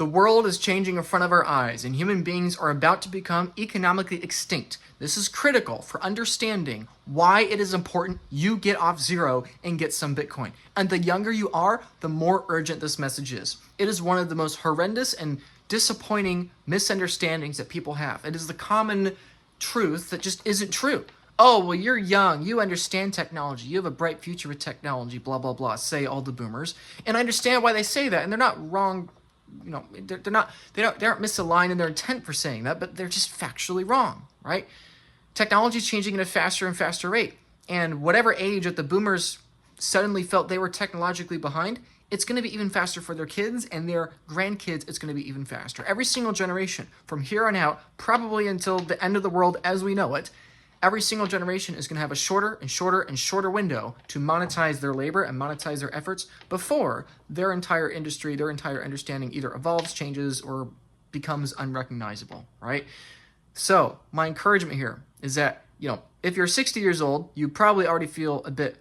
The world is changing in front of our eyes, and human beings are about to become economically extinct. This is critical for understanding why it is important you get off zero and get some Bitcoin. And the younger you are, the more urgent this message is. It is one of the most horrendous and disappointing misunderstandings that people have. It is the common truth that just isn't true. Oh, well, you're young. You understand technology. You have a bright future with technology, blah, blah, blah, say all the boomers. And I understand why they say that, and they're not wrong. You know, they aren't misaligned in their intent for saying that, but they're just factually wrong, right? Technology is changing at a faster and faster rate. And whatever age that the boomers suddenly felt they were technologically behind, it's going to be even faster for their kids and their grandkids. It's going to be even faster. Every single generation from here on out, probably until the end of the world as we know it, every single generation is going to have a shorter and shorter and shorter window to monetize their labor and monetize their efforts before their entire industry, their entire understanding either evolves, changes, or becomes unrecognizable, right? So my encouragement here is that, if you're 60 years old, you probably already feel a bit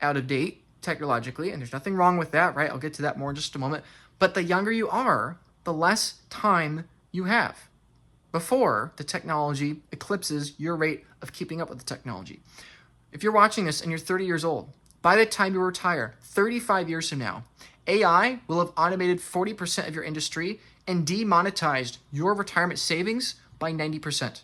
out of date technologically, and there's nothing wrong with that, right? I'll get to that more in just a moment. But the younger you are, the less time you have before the technology eclipses your rate of keeping up with the technology. If you're watching this and you're 30 years old, by the time you retire, 35 years from now, AI will have automated 40% of your industry and demonetized your retirement savings by 90%.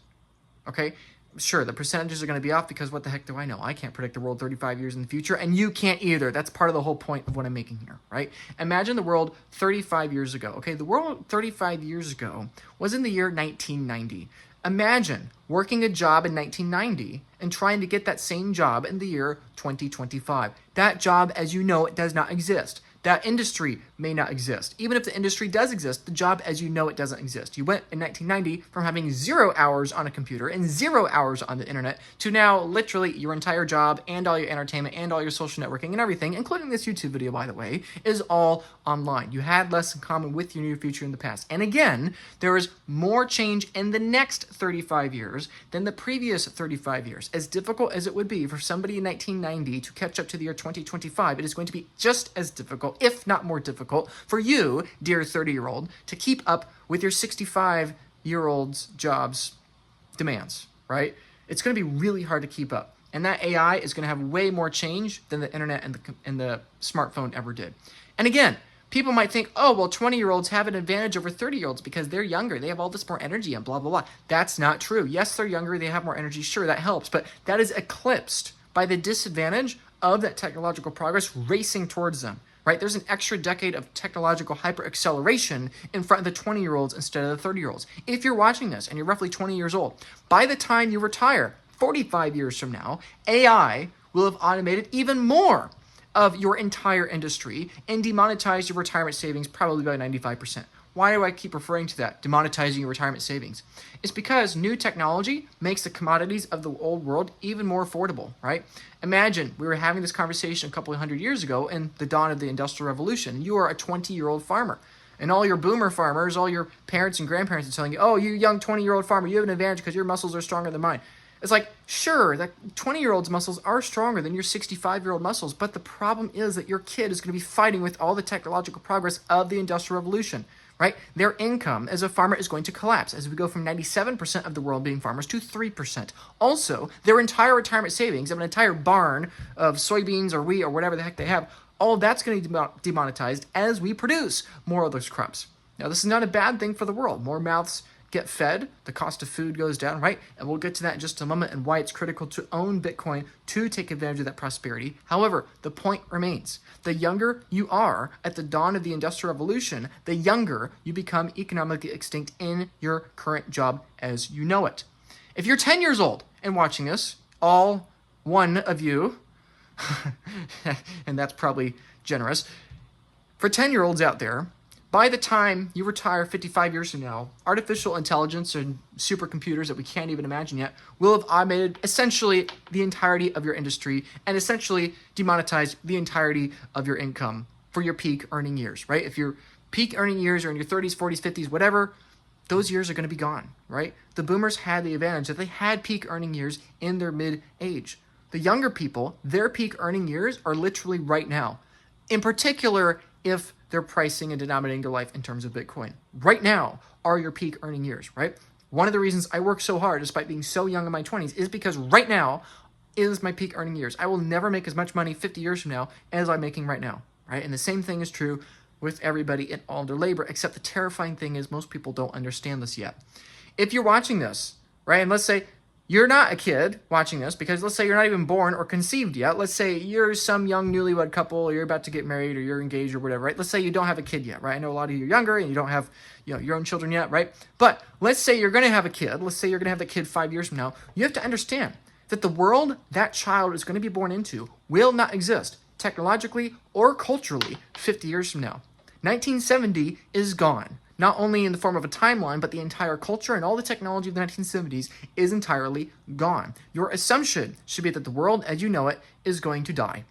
Okay? Sure, the percentages are going to be off because what the heck do I know? I can't predict the world 35 years in the future, and you can't either. That's part of the whole point of what I'm making here, right? Imagine the world 35 years ago. Okay, the world 35 years ago was in the year 1990. Imagine working a job in 1990 and trying to get that same job in the year 2025. That job, as you know, it does not exist. That industry may not exist. Even if the industry does exist, the job as you know it doesn't exist. You went in 1990 from having 0 hours on a computer and 0 hours on the internet to now literally your entire job and all your entertainment and all your social networking and everything, including this YouTube video, by the way, is all online. You had less in common with your near future in the past. And again, there is more change in the next 35 years than the previous 35 years. As difficult as it would be for somebody in 1990 to catch up to the year 2025, it is going to be just as difficult, if not more difficult, for you, dear 30-year-old, to keep up with your 65-year-old's job's demands, right? It's going to be really hard to keep up. And that AI is going to have way more change than the internet and the smartphone ever did. And again, people might think, oh, well, 20-year-olds have an advantage over 30-year-olds because they're younger. They have all this more energy and blah, blah, blah. That's not true. Yes, they're younger. They have more energy. Sure, that helps. But that is eclipsed by the disadvantage of that technological progress racing towards them. Right? There's an extra decade of technological hyper-acceleration in front of the 20-year-olds instead of the 30-year-olds. If you're watching this and you're roughly 20 years old, by the time you retire, 45 years from now, AI will have automated even more of your entire industry and demonetized your retirement savings probably by 95%. Why do I keep referring to that, demonetizing your retirement savings? It's because new technology makes the commodities of the old world even more affordable, right? Imagine we were having this conversation a couple of hundred years ago in the dawn of the Industrial Revolution. You are a 20-year-old farmer. And all your boomer farmers, all your parents and grandparents are telling you, oh, you young 20-year-old farmer, you have an advantage because your muscles are stronger than mine. It's like, sure, that 20-year-old's muscles are stronger than your 65-year-old muscles, but the problem is that your kid is going to be fighting with all the technological progress of the Industrial Revolution. Right? Their income as a farmer is going to collapse as we go from 97% of the world being farmers to 3%. Also, their entire retirement savings of an entire barn of soybeans or wheat or whatever the heck they have, all of that's going to be demonetized as we produce more of those crops. Now, this is not a bad thing for the world. More mouths get fed, the cost of food goes down, right? And we'll get to that in just a moment and why it's critical to own Bitcoin to take advantage of that prosperity. However, the point remains. The younger you are at the dawn of the Industrial Revolution, the younger you become economically extinct in your current job as you know it. If you're 10 years old and watching this, all one of you, and that's probably generous, for 10-year-olds out there, by the time you retire 55 years from now, artificial intelligence and supercomputers that we can't even imagine yet will have automated essentially the entirety of your industry and essentially demonetized the entirety of your income for your peak earning years, right? If your peak earning years are in your 30s, 40s, 50s, whatever, those years are going to be gone, right? The boomers had the advantage that they had peak earning years in their mid-age. The younger people, their peak earning years are literally right now. In particular, if they're pricing and denominating their life in terms of Bitcoin. Right now are your peak earning years, right? One of the reasons I work so hard despite being so young in my 20s is because right now is my peak earning years. I will never make as much money 50 years from now as I'm making right now, right? And the same thing is true with everybody in all their labor, except the terrifying thing is most people don't understand this yet. If you're watching this, right, and let's say you're not a kid watching this, because let's say you're not even born or conceived yet. Let's say you're some young newlywed couple, or you're about to get married, or you're engaged or whatever, right? Let's say you don't have a kid yet, right? I know a lot of you are younger and you don't have, your own children yet, right? But let's say you're going to have a kid. Let's say you're going to have that kid 5 years from now. You have to understand that the world that child is going to be born into will not exist technologically or culturally 50 years from now. 1970 is gone. Not only in the form of a timeline, but the entire culture and all the technology of the 1970s is entirely gone. Your assumption should be that the world as you know it is going to die.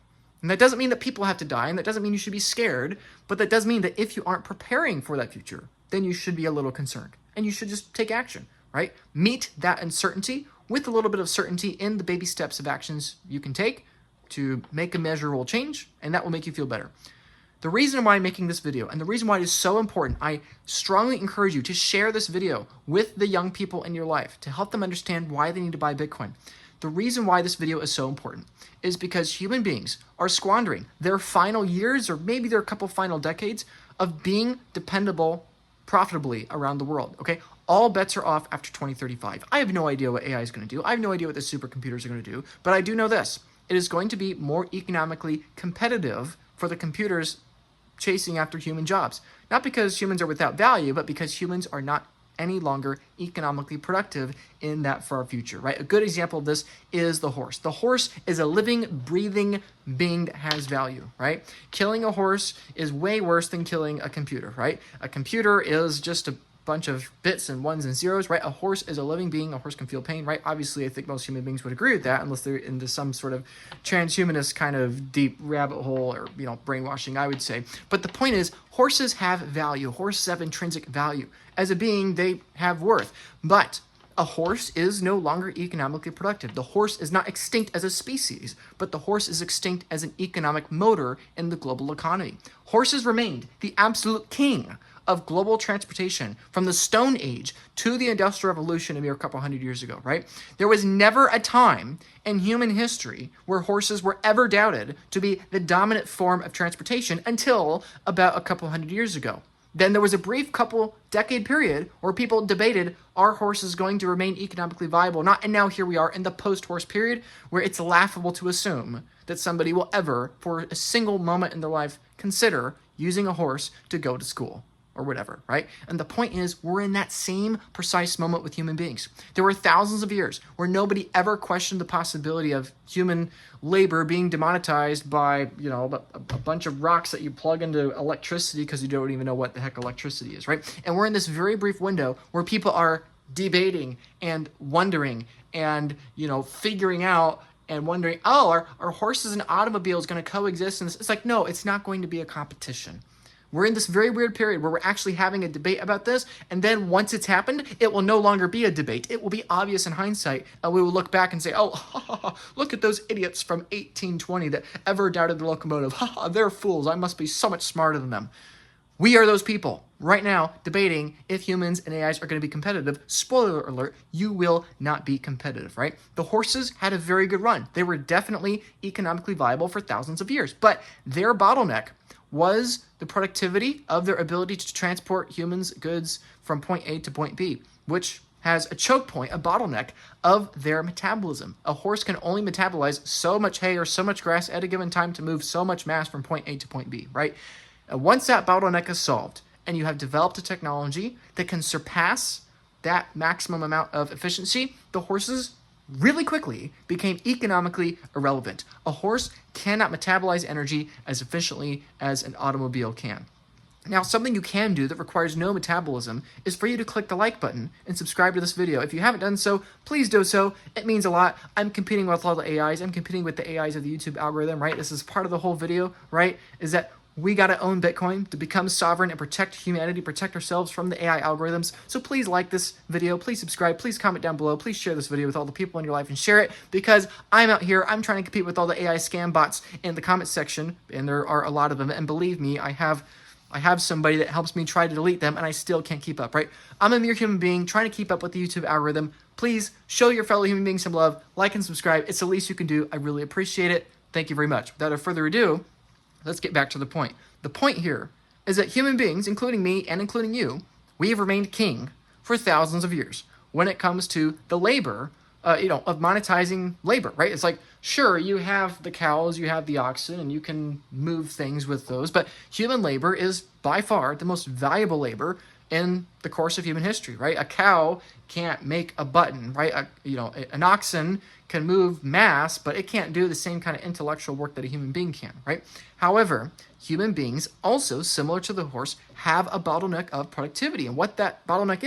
And that doesn't mean that people have to die, and that doesn't mean you should be scared, but that does mean that if you aren't preparing for that future, then you should be a little concerned. And you should just take action, right? Meet that uncertainty with a little bit of certainty in the baby steps of actions you can take to make a measurable change, and that will make you feel better. The reason why I'm making this video and the reason why it is so important, I strongly encourage you to share this video with the young people in your life to help them understand why they need to buy Bitcoin. The reason why this video is so important is because human beings are squandering their final years, or maybe their couple final decades, of being dependable profitably around the world, okay? All bets are off after 2035. I have no idea what AI is going to do. I have no idea what the supercomputers are going to do, but I do know this. It is going to be more economically competitive for the computers chasing after human jobs. Not because humans are without value, but because humans are not any longer economically productive in that far future, right? A good example of this is the horse. The horse is a living, breathing being that has value, right? Killing a horse is way worse than killing a computer, right? A computer is just a bunch of bits and ones and zeros, right? A horse is a living being. A horse can feel pain, right? Obviously, I think most human beings would agree with that, unless they're into some sort of transhumanist kind of deep rabbit hole or, brainwashing, I would say. But the point is, horses have value. Horses have intrinsic value. As a being, they have worth. But a horse is no longer economically productive. The horse is not extinct as a species, but the horse is extinct as an economic motor in the global economy. Horses remained the absolute king of global transportation from the Stone Age to the Industrial Revolution a mere couple hundred years ago, right? There was never a time in human history where horses were ever doubted to be the dominant form of transportation until about a couple hundred years ago. Then there was a brief couple decade period where people debated, are horses going to remain economically viable or not? And now here we are in the post-horse period where it's laughable to assume that somebody will ever, for a single moment in their life, consider using a horse to go to school or whatever, right? And the point is, we're in that same precise moment with human beings. There were thousands of years where nobody ever questioned the possibility of human labor being demonetized by, a bunch of rocks that you plug into electricity because you don't even know what the heck electricity is, right? And we're in this very brief window where people are debating and wondering and, figuring out and wondering, are horses and automobiles going to coexist? And it's like, no, it's not going to be a competition. We're in this very weird period where we're actually having a debate about this, and then once it's happened, it will no longer be a debate. It will be obvious in hindsight, and we will look back and say, look at those idiots from 1820 that ever doubted the locomotive. They're fools. I must be so much smarter than them. We are those people right now debating if humans and AIs are going to be competitive. Spoiler alert, you will not be competitive, right? The horses had a very good run. They were definitely economically viable for thousands of years, but their bottleneck was the productivity of their ability to transport humans' goods from point A to point B, which has a choke point, a bottleneck of their metabolism. A horse can only metabolize so much hay or so much grass at a given time to move so much mass from point A to point B, right? And once that bottleneck is solved and you have developed a technology that can surpass that maximum amount of efficiency, the horses really quickly became economically irrelevant. A horse cannot metabolize energy as efficiently as an automobile can. Now, something you can do that requires no metabolism is for you to click the like button and subscribe to this video. If you haven't done so, please do so. It means a lot. I'm competing with all the AIs. I'm competing with the AIs of the YouTube algorithm, right? This is part of the whole video, right? Is that we got to own Bitcoin to become sovereign and protect humanity, protect ourselves from the AI algorithms. So please like this video, please subscribe, please comment down below, please share this video with all the people in your life and share it, because I'm out here, I'm trying to compete with all the AI scam bots in the comment section, and there are a lot of them, and believe me, I have I have somebody that helps me try to delete them, and I still can't keep up, right? I'm a mere human being trying to keep up with the YouTube algorithm. Please show your fellow human beings some love, like and subscribe. It's the least you can do. I really appreciate it. Thank you very much. Without further ado, let's get back to the point. The point here is that human beings, including me and including you, we have remained king for thousands of years when it comes to the labor, of monetizing labor, right? It's like, sure, you have the cows, you have the oxen, and you can move things with those, but human labor is by far the most valuable labor in the course of human history, right? A cow can't make a button, right? An oxen can move mass, but it can't do the same kind of intellectual work that a human being can, right? However, human beings also, similar to the horse, have a bottleneck of productivity. And what that bottleneck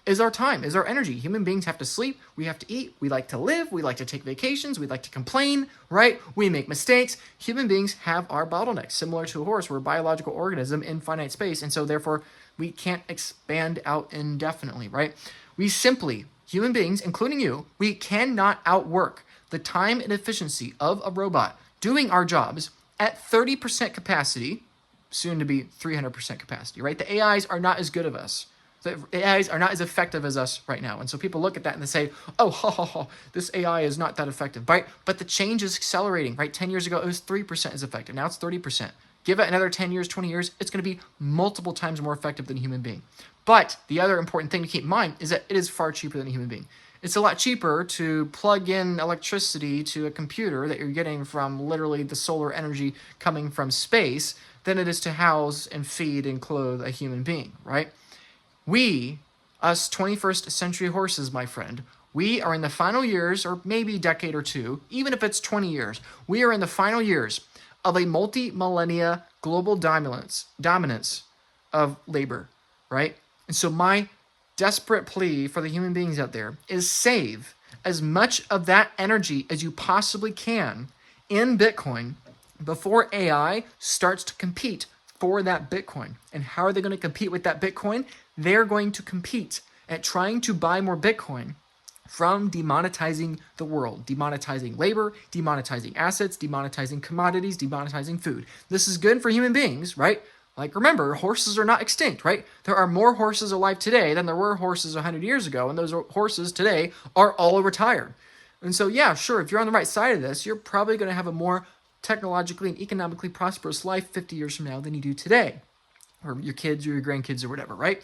is our time, is our energy. Human beings have to sleep, we have to eat, we like to live, we like to take vacations, we like to complain, right? We make mistakes. Human beings have our bottlenecks. Similar to a horse, we're a biological organism in finite space, and so therefore we can't expand out indefinitely, right? Human beings, including you, we cannot outwork the time and efficiency of a robot doing our jobs at 30% capacity, soon to be 300% capacity, right? The AIs are not as good of us. The AIs are not as effective as us right now. And so people look at that and they say, oh, this AI is not that effective, right? But the change is accelerating, right? 10 years ago, it was 3% as effective. Now it's 30%. Give it another 10 years, 20 years, it's going to be multiple times more effective than a human being. But the other important thing to keep in mind is that it is far cheaper than a human being. It's a lot cheaper to plug in electricity to a computer that you're getting from literally the solar energy coming from space than it is to house and feed and clothe a human being, right? We, us 21st century horses, my friend, we are in the final years, or maybe a decade or two, even if it's 20 years, we are in the final years of a multi-millennia global dominance of labor, right? And so my desperate plea for the human beings out there is save as much of that energy as you possibly can in Bitcoin before AI starts to compete for that Bitcoin. And how are they going to compete with that Bitcoin? They're going to compete at trying to buy more Bitcoin from demonetizing the world, demonetizing labor, demonetizing assets, demonetizing commodities, demonetizing food. This is good for human beings, right? Like, remember, horses are not extinct, right? There are more horses alive today than there were horses 100 years ago, and those horses today are all retired. And so, yeah, sure, if you're on the right side of this, you're probably going to have a more technologically and economically prosperous life 50 years from now than you do today, or your kids or your grandkids or whatever, right?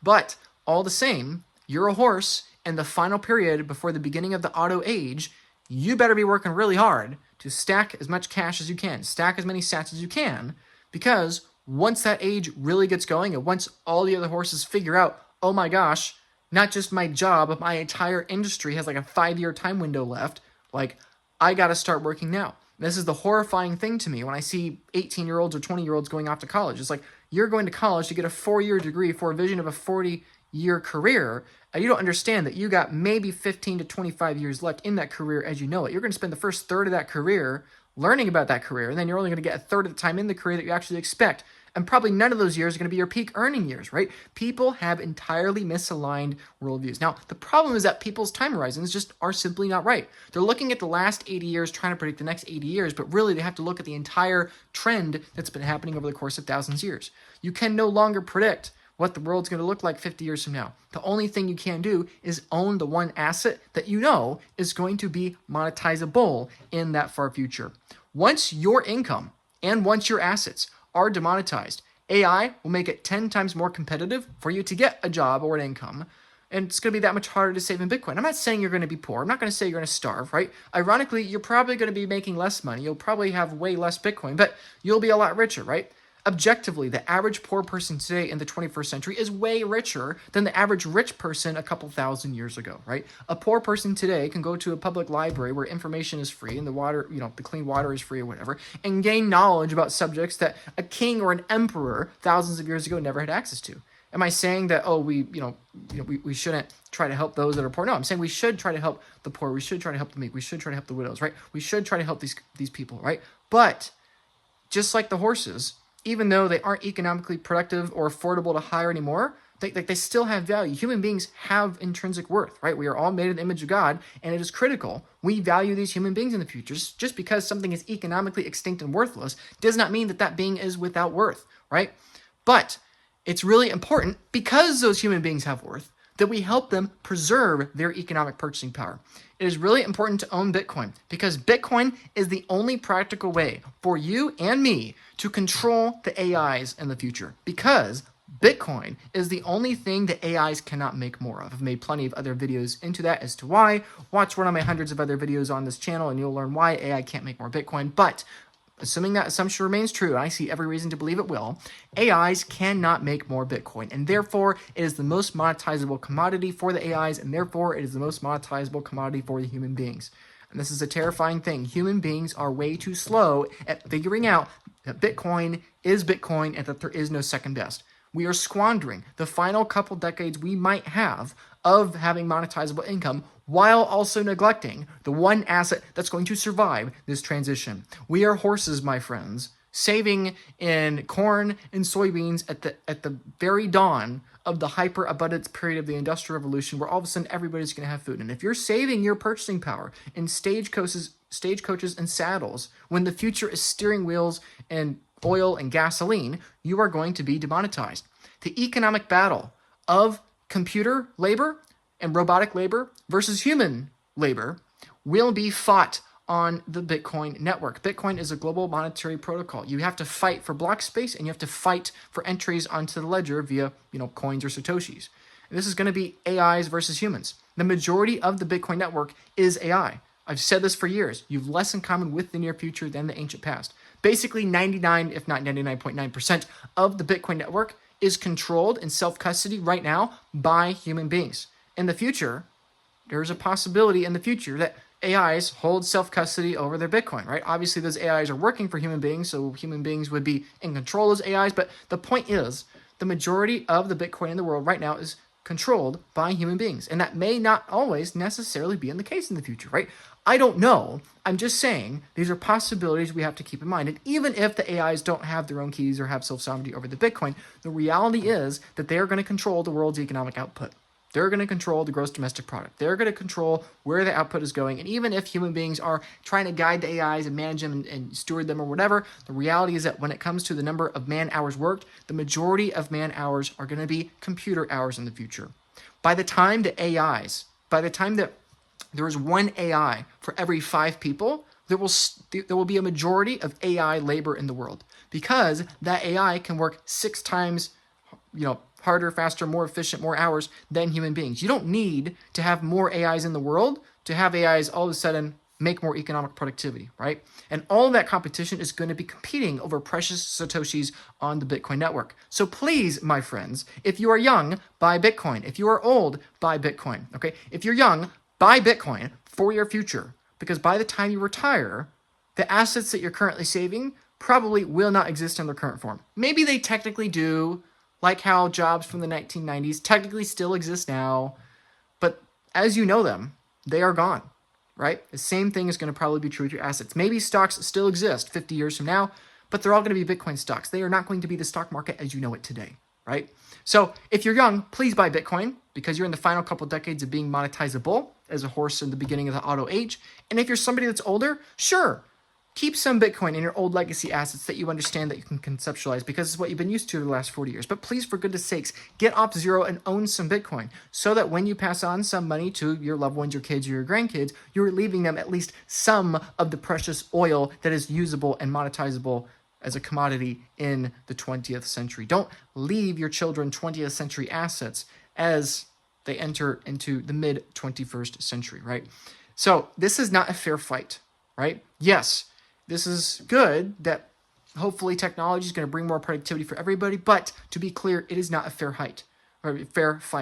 But all the same, you're a horse, and the final period before the beginning of the auto age, you better be working really hard to stack as much cash as you can, stack as many sats as you can, because once that age really gets going, and once all the other horses figure out, oh my gosh, not just my job, but my entire industry has like a 5-year time window left, like, I got to start working now. This is the horrifying thing to me when I see 18-year-olds or 20-year-olds going off to college. It's like, you're going to college to get a 4-year degree for a vision of a 40-year career, and you don't understand that you got maybe 15 to 25 years left in that career as you know it. You're going to spend the first third of that career learning about that career, and then you're only going to get a third of the time in the career that you actually expect. And probably none of those years are going to be your peak earning years, right? People have entirely misaligned worldviews. Now, the problem is that people's time horizons just are simply not right. They're looking at the last 80 years, trying to predict the next 80 years, but really they have to look at the entire trend that's been happening over the course of thousands of years. You can no longer predict what the world's going to look like 50 years from now. The only thing you can do is own the one asset that you know is going to be monetizable in that far future. Once your income and once your assets are demonetized, AI will make it 10 times more competitive for you to get a job or an income, and it's going to be that much harder to save in Bitcoin. I'm not saying you're going to be poor. I'm not going to say you're going to starve, right? Ironically, you're probably going to be making less money. You'll probably have way less Bitcoin, but you'll be a lot richer, right? Objectively, the average poor person today in the 21st century is way richer than the average rich person a couple thousand years ago, right? A poor person today can go to a public library where information is free and the water, the clean water is free or whatever, and gain knowledge about subjects that a king or an emperor thousands of years ago never had access to. Am I saying that, we shouldn't try to help those that are poor? No, I'm saying we should try to help the poor. We should try to help the meek. We should try to help the widows, right? We should try to help these people, right? But just like the horses, even though they aren't economically productive or affordable to hire anymore, they still have value. Human beings have intrinsic worth, right? We are all made in the image of God, and it is critical we value these human beings in the future. Just because something is economically extinct and worthless does not mean that being is without worth, right? But it's really important, because those human beings have worth, that we help them preserve their economic purchasing power. It is really important to own Bitcoin, because Bitcoin is the only practical way for you and me to control the AIs in the future, because Bitcoin is the only thing that AIs cannot make more of. I've made plenty of other videos into that as to why. Watch one of my hundreds of other videos on this channel and you'll learn why AI can't make more Bitcoin. But assuming that assumption remains true, and I see every reason to believe it will, AIs cannot make more Bitcoin, and therefore it is the most monetizable commodity for the AIs, and therefore it is the most monetizable commodity for the human beings. And this is a terrifying thing. Human beings are way too slow at figuring out that Bitcoin is Bitcoin and that there is no second best. We are squandering the final couple decades we might have of having monetizable income, while also neglecting the one asset that's going to survive this transition. We are horses, my friends, saving in corn and soybeans at the very dawn of the hyper-abundance period of the Industrial Revolution, where all of a sudden everybody's going to have food. And if you're saving your purchasing power in stagecoaches and saddles, when the future is steering wheels and oil and gasoline, you are going to be demonetized. The economic battle of computer labor and robotic labor versus human labor will be fought on the Bitcoin network. Bitcoin is a global monetary protocol. You have to fight for block space, and you have to fight for entries onto the ledger via, coins or satoshis. And this is going to be AIs versus humans. The majority of the Bitcoin network is AI. I've said this for years. You have less in common with the near future than the ancient past. Basically, 99, if not 99.9% of the Bitcoin network is controlled in self-custody right now by human beings. In the future, there's a possibility in the future that AIs hold self-custody over their Bitcoin, right? Obviously, those AIs are working for human beings, so human beings would be in control of those AIs. But the point is, the majority of the Bitcoin in the world right now is controlled by human beings. And that may not always necessarily be in the case in the future, right? I don't know. I'm just saying these are possibilities we have to keep in mind. And even if the AIs don't have their own keys or have self-sovereignty over the Bitcoin, the reality is that they are going to control the world's economic output. They're going to control the gross domestic product. They're going to control where the output is going. And even if human beings are trying to guide the AIs and manage them and steward them or whatever, the reality is that when it comes to the number of man hours worked, the majority of man hours are going to be computer hours in the future. By the time that there is one AI for every 5 people, there will be a majority of AI labor in the world, because that AI can work 6 times, harder, faster, more efficient, more hours than human beings. You don't need to have more AIs in the world to have AIs all of a sudden make more economic productivity, right? And all of that competition is going to be competing over precious satoshis on the Bitcoin network. So please, my friends, if you are young, buy Bitcoin. If you are old, buy Bitcoin, okay? If you're young, buy Bitcoin for your future, because by the time you retire, the assets that you're currently saving probably will not exist in their current form. Maybe they technically do, like how jobs from the 1990s technically still exist now, but as you know them, they are gone, right? The same thing is going to probably be true with your assets. Maybe stocks still exist 50 years from now, but they're all going to be Bitcoin stocks. They are not going to be the stock market as you know it today, right? So if you're young, please buy Bitcoin, because you're in the final couple decades of being monetizable as a horse in the beginning of the auto age. And if you're somebody that's older, sure, keep some Bitcoin in your old legacy assets that you understand, that you can conceptualize, because it's what you've been used to the last 40 years. But please, for goodness sakes, get off zero and own some Bitcoin, so that when you pass on some money to your loved ones, your kids, or your grandkids, you're leaving them at least some of the precious oil that is usable and monetizable as a commodity in the 20th century. Don't leave your children 20th century assets as they enter into the mid-21st century, right? So this is not a fair fight, right? Yes, this is good that hopefully technology is going to bring more productivity for everybody, but to be clear, it is not a fair fight,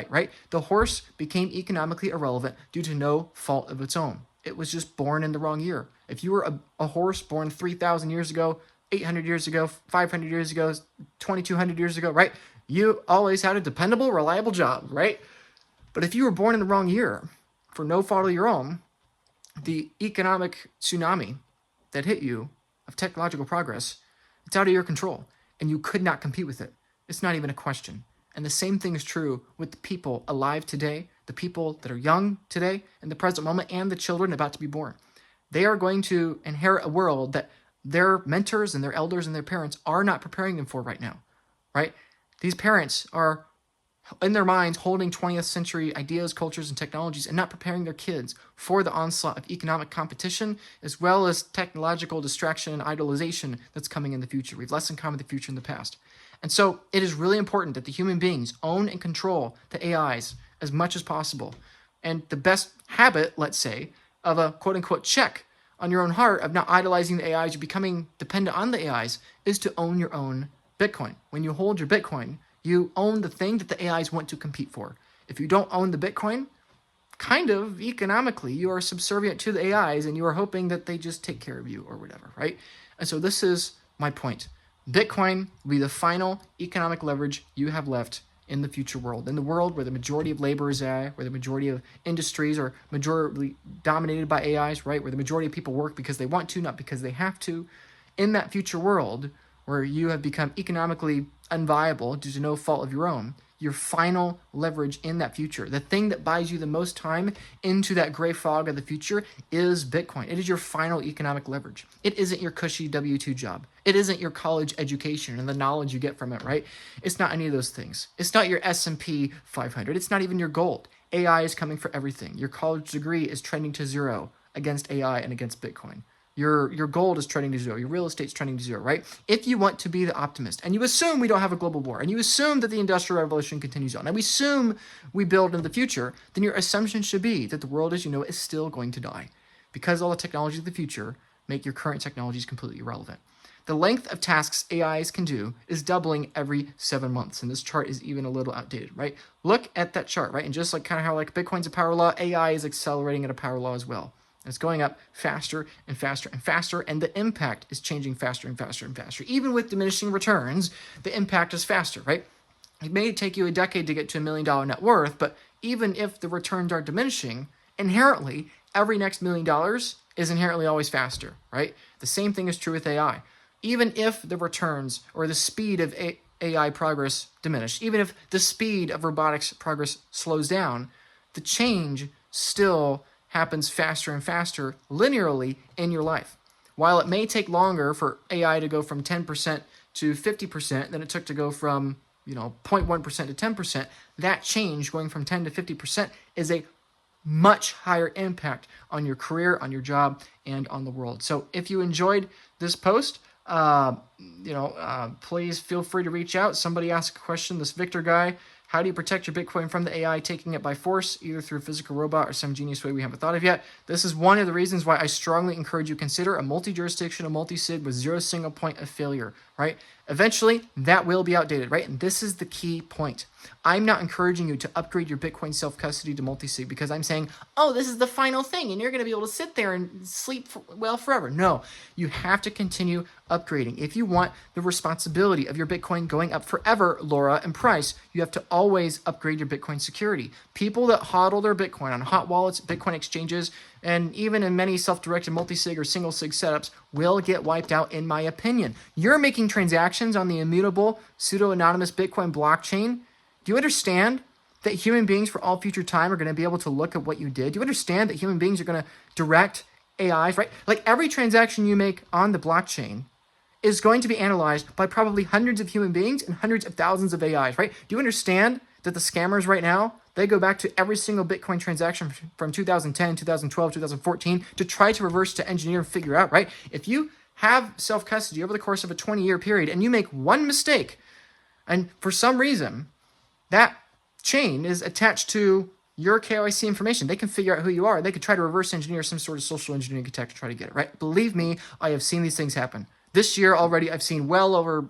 right? The horse became economically irrelevant due to no fault of its own. It was just born in the wrong year. If you were a horse born 3,000 years ago, 800 years ago, 500 years ago, 2,200 years ago, right? You always had a dependable, reliable job, right? But if you were born in the wrong year for no fault of your own, the economic tsunami that hit you of technological progress, it's out of your control, and you could not compete with it. It's not even a question. And the same thing is true with the people alive today, the people that are young today in the present moment, and the children about to be born. They are going to inherit a world that their mentors and their elders and their parents are not preparing them for right now, right? These parents are in their minds holding 20th century ideas, cultures, and technologies and not preparing their kids for the onslaught of economic competition as well as technological distraction and idolization that's coming in the future. We have less in common with the future in the past. And so it is really important that the human beings own and control the AIs as much as possible. And the best habit, let's say, of a quote-unquote check on your own heart of not idolizing the AIs or becoming dependent on the AIs is to own your own Bitcoin. When you hold your Bitcoin, you own the thing that the AIs want to compete for. If you don't own the Bitcoin, kind of economically, you are subservient to the AIs and you are hoping that they just take care of you or whatever, right? And so this is my point. Bitcoin will be the final economic leverage you have left in the future world. In the world where the majority of labor is at, where the majority of industries are majority dominated by AIs, right? Where the majority of people work because they want to, not because they have to. In that future world where you have become economically unviable due to no fault of your own, your final leverage in that future, the thing that buys you the most time into that gray fog of the future is Bitcoin. It is your final economic leverage. It isn't your cushy W-2 job. It isn't your college education and the knowledge you get from it, right? It's not any of those things. It's not your S&P 500. It's not even your gold. AI is coming for everything. Your college degree is trending to zero against AI and against Bitcoin. Your gold is trending to zero. Your real estate's trending to zero, right? If you want to be the optimist, and you assume we don't have a global war, and you assume that the Industrial Revolution continues on, and we assume we build into the future, then your assumption should be that the world as you know it is still going to die. Because all the technologies of the future make your current technologies completely irrelevant. The length of tasks AIs can do is doubling every 7 months, and this chart is even a little outdated, right? Look at that chart, right? And just like kind of how like Bitcoin's a power law, AI is accelerating at a power law as well. It's going up faster and faster and faster, and the impact is changing faster and faster and faster. Even with diminishing returns, the impact is faster, right? It may take you a decade to get to $1 million net worth, but even if the returns are diminishing, inherently, every next $1 million is inherently always faster, right? The same thing is true with AI. Even if the returns or the speed of AI progress diminish, even if the speed of robotics progress slows down, the change still happens faster and faster linearly in your life. While it may take longer for AI to go from 10% to 50% than it took to go from 0.1% to 10%, that change going from 10 to 50% is a much higher impact on your career, on your job, and on the world. So if you enjoyed this post, please feel free to reach out. Somebody asked a question, this Victor guy, how do you protect your Bitcoin from the AI taking it by force, either through a physical robot or some genius way we haven't thought of yet? This is one of the reasons why I strongly encourage you to consider a multi-jurisdictional multi-sig with zero single point of failure, right? Eventually, that will be outdated, right? And this is the key point. I'm not encouraging you to upgrade your Bitcoin self-custody to multi-sig because I'm saying, oh, this is the final thing and you're going to be able to sit there and sleep well forever. No, you have to continue upgrading. If you want the responsibility of your Bitcoin going up forever, Laura, and price, you have to always upgrade your Bitcoin security. People that hodl their Bitcoin on hot wallets, Bitcoin exchanges, and even in many self-directed multi-sig or single-sig setups will get wiped out, in my opinion. You're making transactions on the immutable, pseudo-anonymous Bitcoin blockchain. Do you understand that human beings for all future time are going to be able to look at what you did? Do you understand that human beings are going to direct AIs, right? Like every transaction you make on the blockchain is going to be analyzed by probably hundreds of human beings and hundreds of thousands of AIs, right? Do you understand that the scammers right now, they go back to every single Bitcoin transaction from 2010, 2012, 2014 to try to reverse to engineer and figure out, right? If you have self-custody over the course of a 20-year period and you make one mistake, and for some reason, that chain is attached to your KYC information, they can figure out who you are. They could try to reverse engineer some sort of social engineering attack to try to get it, right? Believe me, I have seen these things happen. This year already, I've seen well over,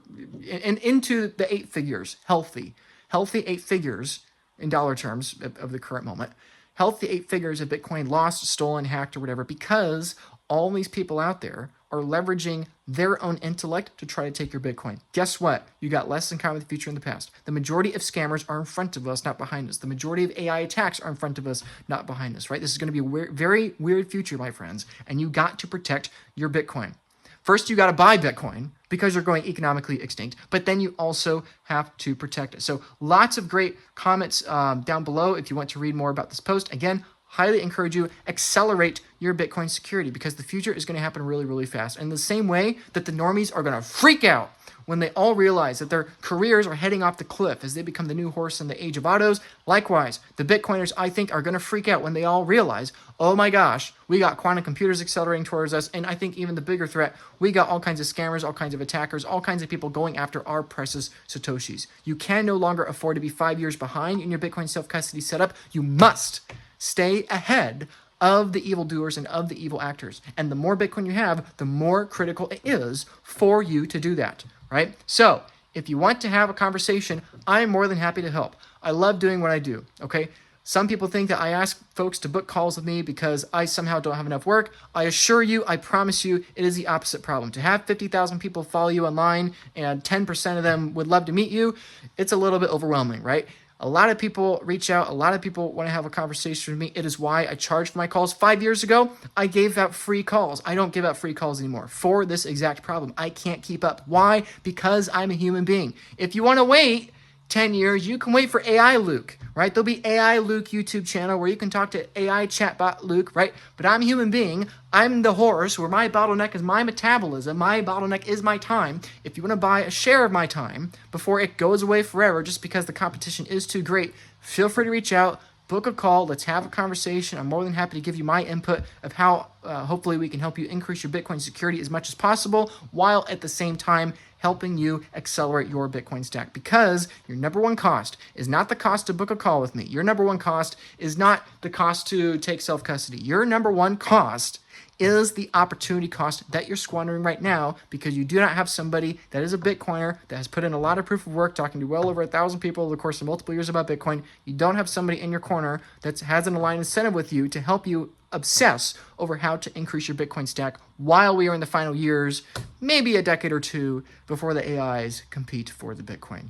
and into the 8 figures, healthy 8 figures in dollar terms of the current moment, healthy 8 figures of Bitcoin lost, stolen, hacked, or whatever, because all these people out there are leveraging their own intellect to try to take your Bitcoin. Guess what? You got less in common with the future and the past. The majority of scammers are in front of us, not behind us. The majority of AI attacks are in front of us, not behind us, right? This is going to be a very weird future, my friends, and you got to protect your Bitcoin. First, you got to buy Bitcoin because you're going economically extinct, but then you also have to protect it. So lots of great comments down below if you want to read more about this post. Again, highly encourage you, accelerate your Bitcoin security because the future is going to happen really fast. And the same way that the normies are going to freak out when they all realize that their careers are heading off the cliff as they become the new horse in the age of autos. Likewise, the Bitcoiners, I think, are going to freak out when they all realize, oh my gosh, we got quantum computers accelerating towards us. And I think even the bigger threat, we got all kinds of scammers, all kinds of attackers, all kinds of people going after our precious Satoshis. You can no longer afford to be 5 years behind in your Bitcoin self-custody setup. You must stay ahead of the evildoers and of the evil actors. And the more Bitcoin you have, the more critical it is for you to do that, right? So if you want to have a conversation, I'm more than happy to help. I love doing what I do, okay? Some people think that I ask folks to book calls with me because I somehow don't have enough work. I assure you, I promise you, it is the opposite problem. To have 50,000 people follow you online and 10% of them would love to meet you, it's a little bit overwhelming, right? A lot of people reach out. A lot of people want to have a conversation with me. It is why I charge for my calls. 5 years ago, I gave out free calls. I don't give out free calls anymore for this exact problem. I can't keep up. Why? Because I'm a human being. If you want to wait 10 years, you can wait for AI Luke, right? There'll be AI Luke YouTube channel where you can talk to AI chatbot Luke, right? But I'm a human being. I'm the horse where my bottleneck is my metabolism. My bottleneck is my time. If you want to buy a share of my time before it goes away forever just because the competition is too great, feel free to reach out, book a call. Let's have a conversation. I'm more than happy to give you my input of how hopefully we can help you increase your Bitcoin security as much as possible while at the same time helping you accelerate your Bitcoin stack, because your number one cost is not the cost to book a call with me. Your number one cost is not the cost to take self-custody. Your number one cost is the opportunity cost that you're squandering right now because you do not have somebody that is a Bitcoiner that has put in a lot of proof of work, talking to well over 1,000 people over the course of multiple years about Bitcoin. You don't have somebody in your corner that has an aligned incentive with you to help you obsess over how to increase your Bitcoin stack while we are in the final years, maybe a decade or two before the AIs compete for the Bitcoin.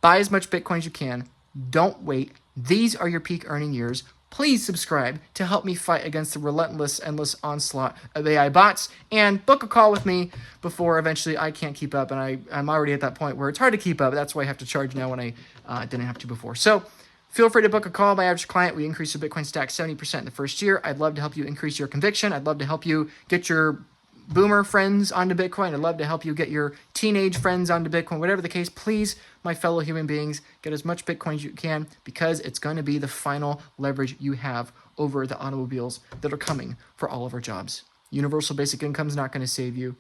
Buy as much Bitcoin as you can. Don't wait. These are your peak earning years. Please subscribe to help me fight against the relentless, endless onslaught of AI bots, and book a call with me before eventually I can't keep up, and I'm already at that point where it's hard to keep up. That's why I have to charge now when I didn't have to before. So feel free to book a call. My average client, we increase your Bitcoin stack 70% in the first year. I'd love to help you increase your conviction. I'd love to help you get your boomer friends onto Bitcoin. I'd love to help you get your teenage friends onto Bitcoin. Whatever the case, please, my fellow human beings, get as much Bitcoin as you can, because it's going to be the final leverage you have over the automobiles that are coming for all of our jobs. Universal basic income is not going to save you.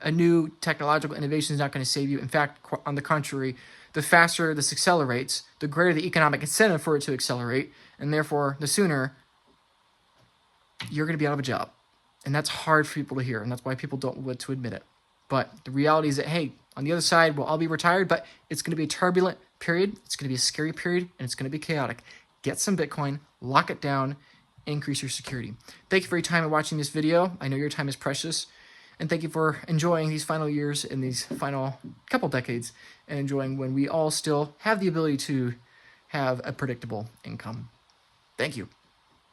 A new technological innovation is not going to save you. In fact, on the contrary, the faster this accelerates, the greater the economic incentive for it to accelerate, and therefore the sooner you're going to be out of a job. And that's hard for people to hear, and that's why people don't want to admit it. But the reality is that, hey, on the other side, we'll all be retired, but it's going to be a turbulent period, it's going to be a scary period, and it's going to be chaotic. Get some Bitcoin, lock it down, increase your security. Thank you for your time in watching this video. I know your time is precious, and thank you for enjoying these final years and these final couple decades, and enjoying when we all still have the ability to have a predictable income. Thank you.